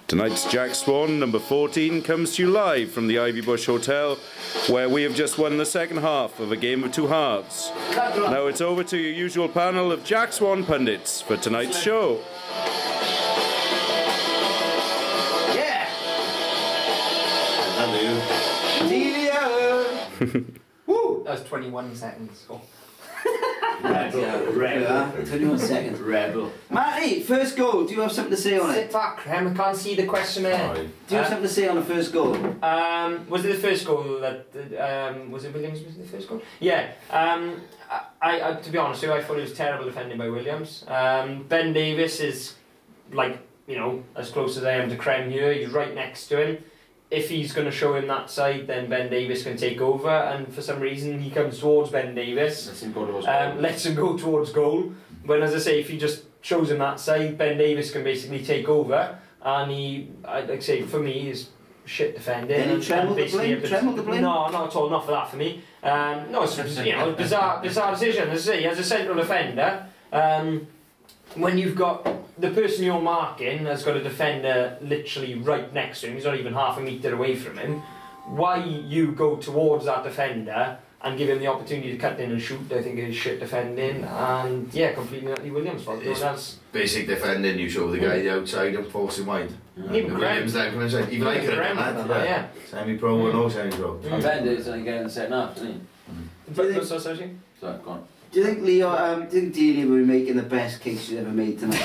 Tonight's Jack Swan, number 14, comes to you live from the Ivy Bush Hotel, where we have just won the second half of a game of two halves. Now it's over to your usual panel of Jack Swan pundits for tonight's show. Yeah! Delia! Woo! That was 21 seconds. Oh. Rebel. 21 seconds. Rebel. Matty, first goal. Do you have something to say on it? Sit back, Rem. I can't see the question there. Do you have something to say on the first goal? Was it the first goal that... was it Williams was the first goal? Yeah. I to be honest with you, I thought it was terrible defending by Williams. Ben Davies is, like, you know, as close as I am to Krem here. He's right next to him. If he's going to show him that side, then Ben Davies can take over, and for some reason he comes towards Ben Davies. Lets him go towards goal. Lets him go towards goal. When, as I say, if he just shows him that side, Ben Davies can basically take over, and he, like I say, for me, is shit defending. Then he trembled the blame? Trembled the blame? No, not at all, not for that for me. No, it's, you know, bizarre decision. As I say, as a central defender, when you've got the person you're marking has got a defender literally right next to him, he's not even half a metre away from him, why you go towards that defender and give him the opportunity to cut in and shoot, I think is shit defending, and yeah, completely not Williams' fault. It's basic defending, you show the guy the outside and force him wide. Even Williams then come inside, even I could have done that. Yeah. Semi-pro or no semi-pro. And Ben is only getting the second half, isn't he? Sorry, So, go on. Do you think Leo, do you think Delia will be making the best cake she's ever made tonight?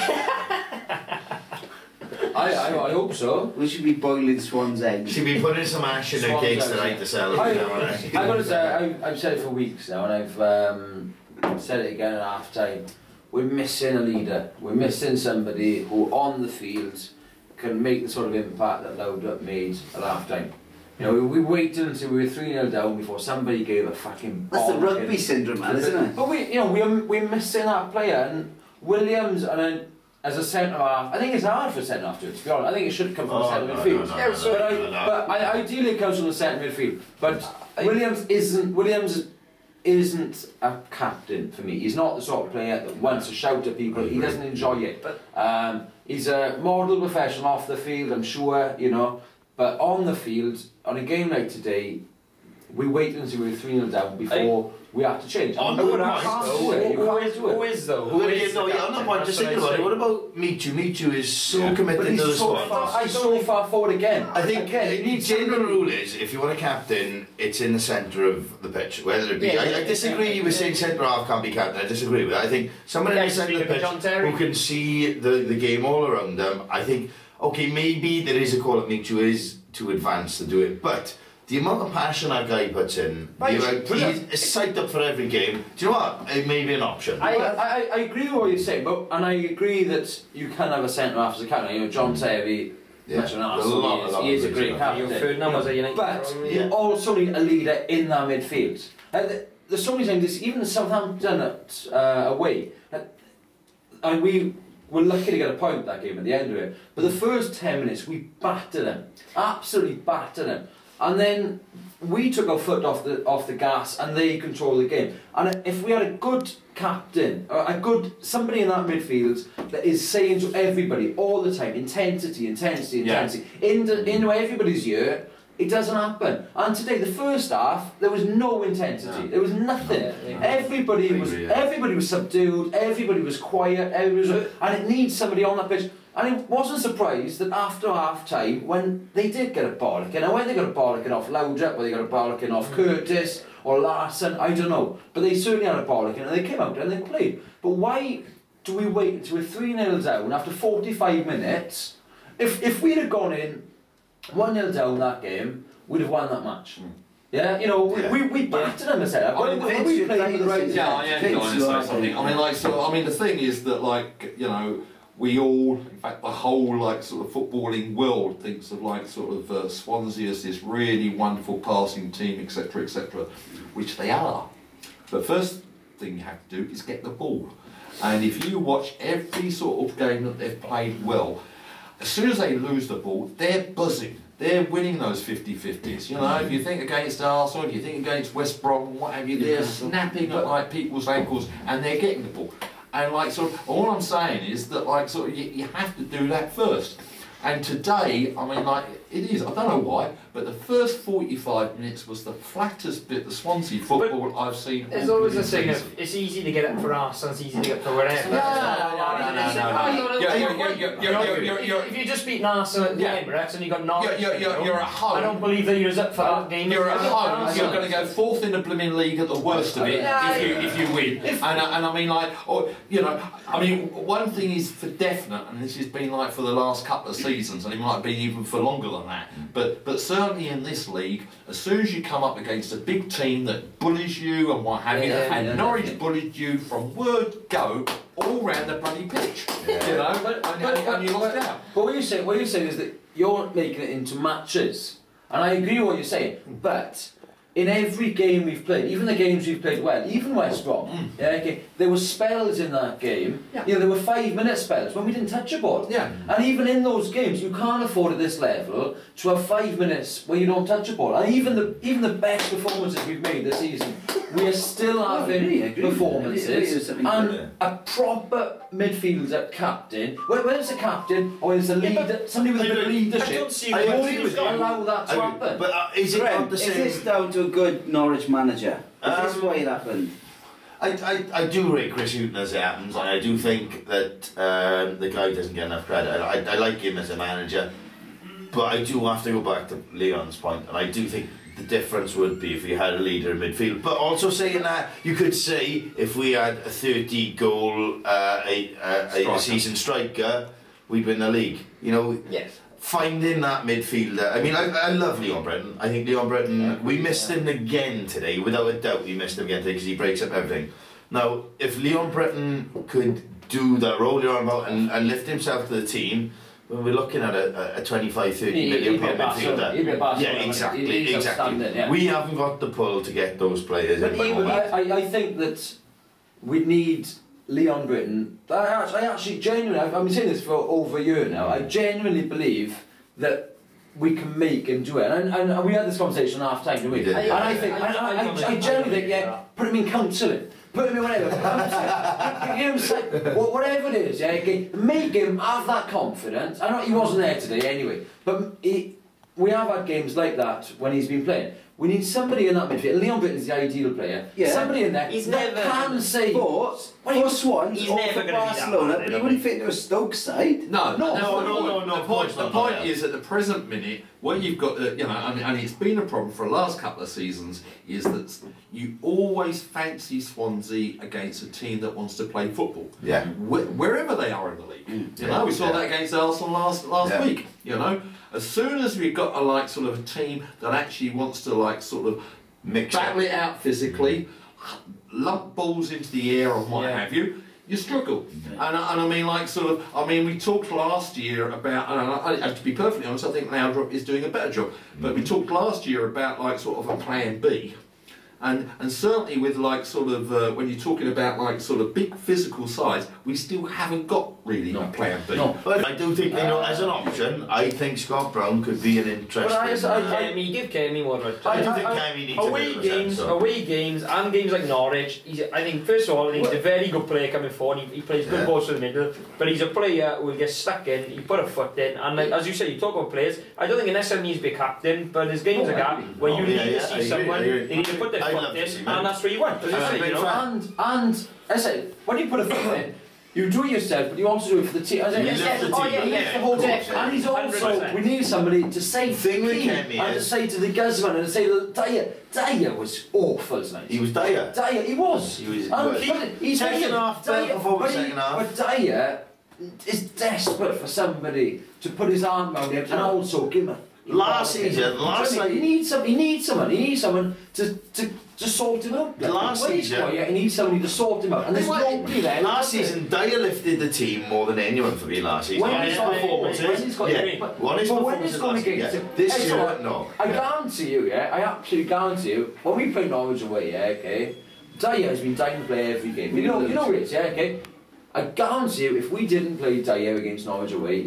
I hope so. We should be boiling swan's eggs. She'll be putting some ash in her cakes tonight to sell it. I've got to say, I've said it for weeks now, and I've said it again at half time. We're missing a leader. We're missing somebody who, on the field, can make the sort of impact that Loadup made at half time. You know, we waited until we were 3-0 down before somebody gave a fucking ball. That's the rugby syndrome, man, isn't it? But we're missing that player, and Williams, and then as a centre half, I think it's hard for a centre half to be honest. I think it should come from the centre midfield. But ideally it comes from the centre midfield. But Williams isn't a captain for me. He's not the sort of player that wants to shout at people. He doesn't enjoy it. He's a model professional off the field, I'm sure, you know. But on the field, on a game like today, we waited until we were 3-0 down before we had to change. Who is though? Who is? No, I'm not point. Just think about it. What about Michu? Michu is so committed to the squad. He's so far forward again. I think the general rule is, if you want a captain, it's in the centre of the pitch. Whether it be, I disagree with saying centre half can't be captain. I disagree with that. I think someone in the centre of the pitch who can see the game all around them. I think, okay, maybe there is a call that Michu is to advance to do it, but the amount of passion that guy puts in, he's psyched up for every game. Do you know what? It may be an option. I agree with what you're saying, and I agree that you can have a centre half as a captain. You know, John Terry, much of an arse, he is a great captain. But you also need a leader in that midfield. There's so many times, even Southampton away, and we were lucky to get a point that game at the end of it. But the first 10 minutes, we battered them, absolutely battered them. And then we took our foot off the gas, and they controlled the game. And if we had a good captain, or somebody in that midfield that is saying to everybody all the time, intensity, intensity, intensity, into everybody's ear, it doesn't happen. And today, the first half, there was no intensity. There was nothing. Everybody was subdued. Everybody was quiet. And it needs somebody on that pitch. And I wasn't surprised that after half time, when they did get a bollocking, and when they got a bollocking off Loadup, or they got a bollocking off Curtis or Larson, I don't know. But they certainly had a bollocking, and they came out and they played. But why do we wait until we're 3-0 down after 45 minutes? If we'd have gone in 1-0 down that game, we'd have won that match. Yeah, you know, we battered them as hell. We played with the right. Yeah, I am going to say something. I mean, like, so I mean, the thing is that, like, you know, we all, in fact, the whole, like, sort of footballing world thinks of, like, sort of Swansea as this really wonderful passing team, etc., etc., which they are. But first thing you have to do is get the ball. And if you watch every sort of game that they've played well, as soon as they lose the ball, they're buzzing. They're winning those 50-50s. You know, if you think against Arsenal, if you think against West Brom, what have you, they're snapping at, like, people's ankles, and they're getting the ball. And, like, sort of, all I'm saying is that, like, sort of, you have to do that first. And today, I mean, like, it is, I don't know why, but the first 45 minutes was the flattest bit of Swansea football I've seen. There's always a thing of, it's easy to get up for Arsenal, it's easy to get up for whatever. If you just beat Arsenal at the Emirates and you got Norwich, you're at home. I don't believe that you're up for that game. You're at home, you're going to go fourth in the blooming league at the worst of it if you win. And I mean, like, or, you know, I mean, one thing is for definite, and this has been like for the last couple of seasons, and it might have been even for longer than that, but certainly in this league, as soon as you come up against a big team that bullies you and what have you, and Norwich bullied you from word go all round the bloody pitch, you know, and you lost out. But what you're saying is that you're making it into matches, and I agree with what you're saying, but in every game we've played, even the games we've played well, even West Brom, there were spells in that game, you know, there were 5-minute spells when we didn't touch a ball. And even in those games, you can't afford at this level to have 5 minutes where you don't touch a ball. And even the best performances we've made this season, we are still having performances and a proper midfielder captain. Whether it's a captain or it's a leader, somebody with a bit of leadership, I agree with you. Allow that to happen. But is it not the same? Is this down to a good Norwich manager? Is this why it happened? I do rate Chris Hughton as it happens, and I do think that the guy doesn't get enough credit. I like him as a manager, but I do have to go back to Leon's point, and I do think the difference would be if we had a leader in midfield. But also saying that, you could say if we had a 30-goal a season striker, we'd win the league. You know. Yes. Finding that midfielder. I mean, I love Leon Britton. I think Leon Britton, we missed him again today. Without a doubt, we missed him again today because he breaks up everything. Now, if Leon Britton could do that role you're on about and lift himself to the team, well, we're looking at a 25-30 million pound midfielder. Yeah, exactly. We haven't got the pull to get those players. But I think that we need Leon Britton. I actually genuinely, I've been saying this for over a year now, I genuinely believe that we can make him do it. And we had this conversation half time, didn't we? Did, and I genuinely think, put him in counselling. Put him in whatever. Whatever it is, make him have that confidence. I know he wasn't there today anyway, but we have had games like that when he's been playing. We need somebody in that midfield. Leon Britton's the ideal player. Somebody in there that can say. But for Swans, he's never going to be Barcelona, but he wouldn't fit into a Stoke side. No. The point is, at the present minute, what you've got, you know, and it's been a problem for the last couple of seasons, is that you always fancy Swansea against a team that wants to play football. Yeah. Wherever they are in the league. You know, we saw that against Arsenal last week. You know, as soon as we've got a sort of a team that actually wants to sort of battle it out physically, lump balls into the air and what have you, you struggle. And I mean, we talked last year about, and to be perfectly honest, I think Laudrup is doing a better job, but we talked last year about sort of a plan B. And certainly with when you're talking about sort of big physical sides, we still haven't got really a plan B. No. But I do think, you know, as an option, I think Scott Brown could be an interesting. Give Kemi more of a I do think Kemi needs away games and games like Norwich. I think first of all, he's a very good player coming forward. He plays good balls to the middle, but he's a player who will get stuck in. He put a foot in, and as you say, you talk about players. I don't think an SM needs to be a captain, but there's games like that where you need to see someone. They need to put their foot in, and that's where you want. And I said, when you put a foot in, you do it yourself, but you also do it for the team. And he's also, we need somebody to say to say to the Guzman and to say to Dyer was awful tonight. He was Dyer. He was. He's second half, second half. But Dyer is desperate for somebody to put his arm around him and also give him last season, he needs someone to sort him out. Last season, he needs somebody to sort him out. And there's nobody there. Last season, Dyer lifted the team more than anyone for me last season. When he's going to get this year, no. I guarantee you, I absolutely guarantee you, when we play Norwich away, Dyer has been dying to play every game. You know it, I guarantee you, if we didn't play Dyer against Norwich away,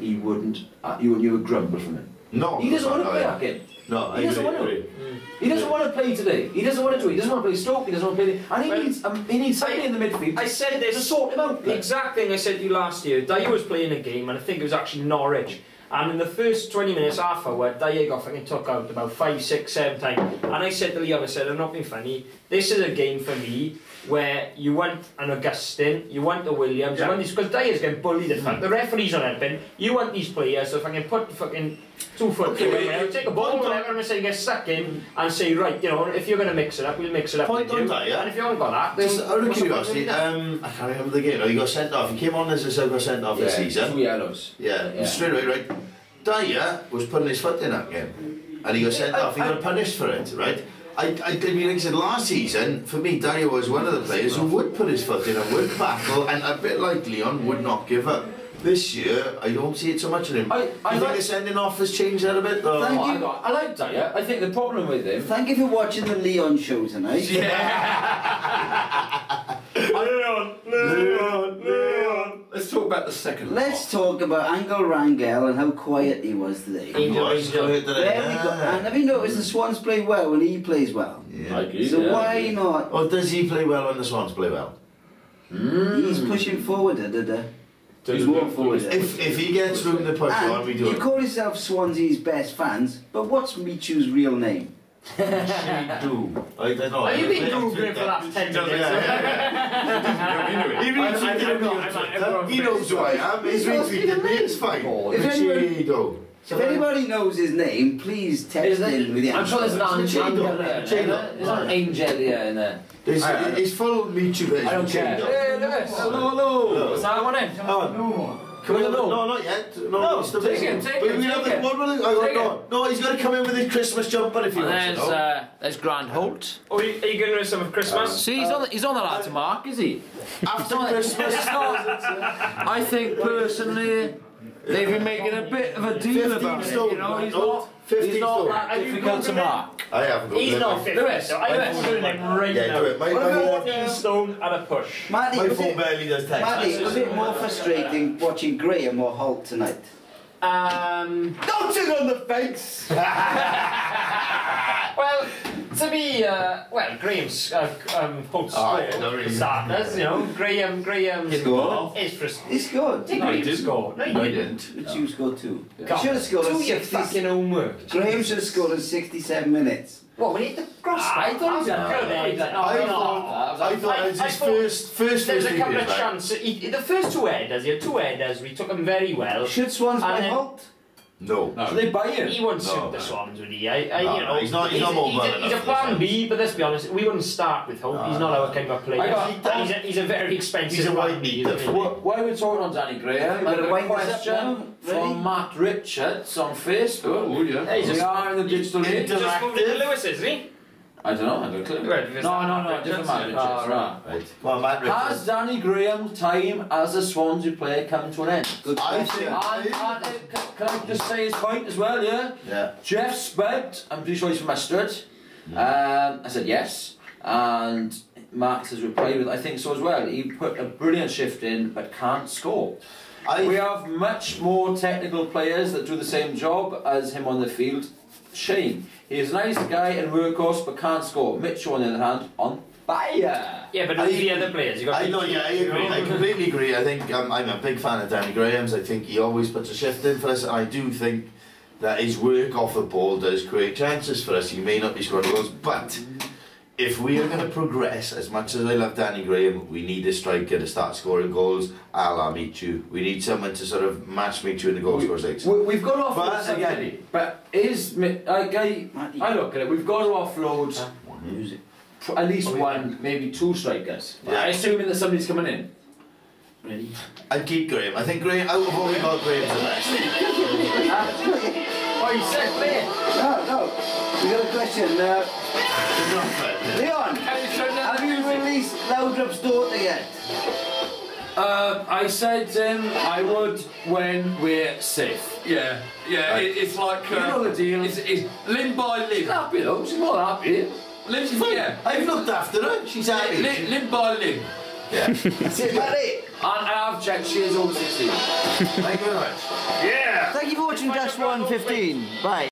you would grumble from him. No, he doesn't want to play that game. No, he doesn't want to. He doesn't want to play today. He doesn't want to do it. He doesn't want to play Stoke. He doesn't want to play. And he needs somebody in the midfield. I said this to sort him out. The exact thing I said to you last year. Dyer was playing a game, and I think it was actually Norwich. And in the first 20 minutes, half hour, Dyer got fucking took out about 5, 6, 7 times. And I said to Leon, I said, I'm not being funny, this is a game for me where you want an Augustine, you want the Williams, you want these, because Dyer's getting bullied in front, the referee's not helping, you want these players to fucking put fucking 2 foot through it, take a ball, whatever, and say get stuck in, and say, right, you know, if you're going to mix it up, we'll mix it up with you. And if you haven't got that, then... Just out of curiosity, I can't remember the game, he got sent off, he came on as a sub, got sent off this season. 2 yellows. Yeah, straight away, right. Dyer was putting his foot in that game, and he got sent off, he got punished for it, right? I mean, like I said, last season, for me, Dyer was one of the players who would put his foot in and would battle, and a bit like Leon, would not give up. This year, I don't see it so much in him. I think the sending off has changed that a bit, though. I like Dyer. I think the problem with him... Thank you for watching the Leon show tonight. Leon. Let's talk about the second half. Let's talk about Angel Rangel and how quiet he was today. He was quiet today. And have you noticed the Swans play well when he plays well? Yeah. I agree, So why not? Or does he play well when the Swans play well? He's pushing forward, He's more forward. If he gets room to push on, we do it. You call yourself Swansea's best fans, but what's Michu's real name? I don't know. Have you been Googling for the last 10 minutes? He knows who I am. He's retweeted me, it's fine. If anybody knows his name, please text in with the answer. I'm sure there's an angel there. There's an angel there in there. It's full of Michu. I don't care. Hey, Lewis. Hello. What's that one in? Come on, no, not yet. No, take it. No, he's got to come in with his Christmas jumper if he wants to. There's Grant Holt. Oh, are you going to do some of Christmas? See, he's on the lad to mark, is he? After Christmas. I think personally, they've been making a bit of a deal about it. You know, he's not that difficult to mark. I haven't got He's not 15 Lewis, I'm doing him right now. 14 stone and a push. My phone barely does text. Matty, was it more frustrating watching Graham or Holt tonight? Don't sit on the face! Well, to be, Graham's Holt's starters, you know, Graham is frustrating. He scored. Did Graham score? No, he didn't. But you scored 2. He God, should have scored in do your 60. fucking homework. Graham should have scored in 67 minutes. What, when he hit the cross? I thought it was his first There's a couple of chances. The first 2 headers, he had 2 headers, we took them very well. Should Swans play Holt? No. Should they buy him? He won't suit the Swans, would he? You know, he's not more he's a plan B, but let's be honest, we wouldn't start with Holt. He's not our kind of player. He's a very expensive. He's a white meat. Why are we talking on Danny Graham? I got a question from Matt Richards on Facebook. Oh, yeah. We are in the digital age. Just moved to Lewis, is he? I don't know, I don't know. No, different Matt Richards. Right. Well, Matt Richards. Has Danny Graham's time as a Swansea player come to an end? Good question. Can I just say his point as well, yeah? Yeah. Jeff Spud, I'm pretty sure he's from Mustard. I said yes, and Max has replied with I think so as well. He put a brilliant shift in but can't score. We have much more technical players that do the same job as him on the field. Shame. He's a nice guy and workhorse but can't score. Mitchell on the other hand, on fire. Yeah, but the other players, you got. I agree. I completely agree. I think I'm a big fan of Danny Graham's. I think he always puts a shift in for us, and I do think that his work off the ball does create chances for us. He may not be scoring goals, but if we are going to progress, as much as I love Danny Graham, we need a striker to start scoring goals, a la Michu. We need someone to sort of match Michu in the goal scorer stakes. We've got to offload somebody, but I look at it, we've got to offload at least 1, maybe 2 strikers. Yeah. Assuming that somebody's coming in. Ready? I'd keep Graham. I think Graham, out of what we got, Graham's the best. Oh, you said play. No. We got a question. Leon, have you released Loudrup's daughter yet? I said I would when we're safe. Yeah. It's like you know the deal. It's limb by limb. She's happy though. She's more happy. Limb, yeah. I've looked after her. She's happy. Limb by limb. Yeah. That's it, Matty. And I have checked. She is over 16. Thank you very much. Yeah. Thank you for watching Jackswantv15. Bye.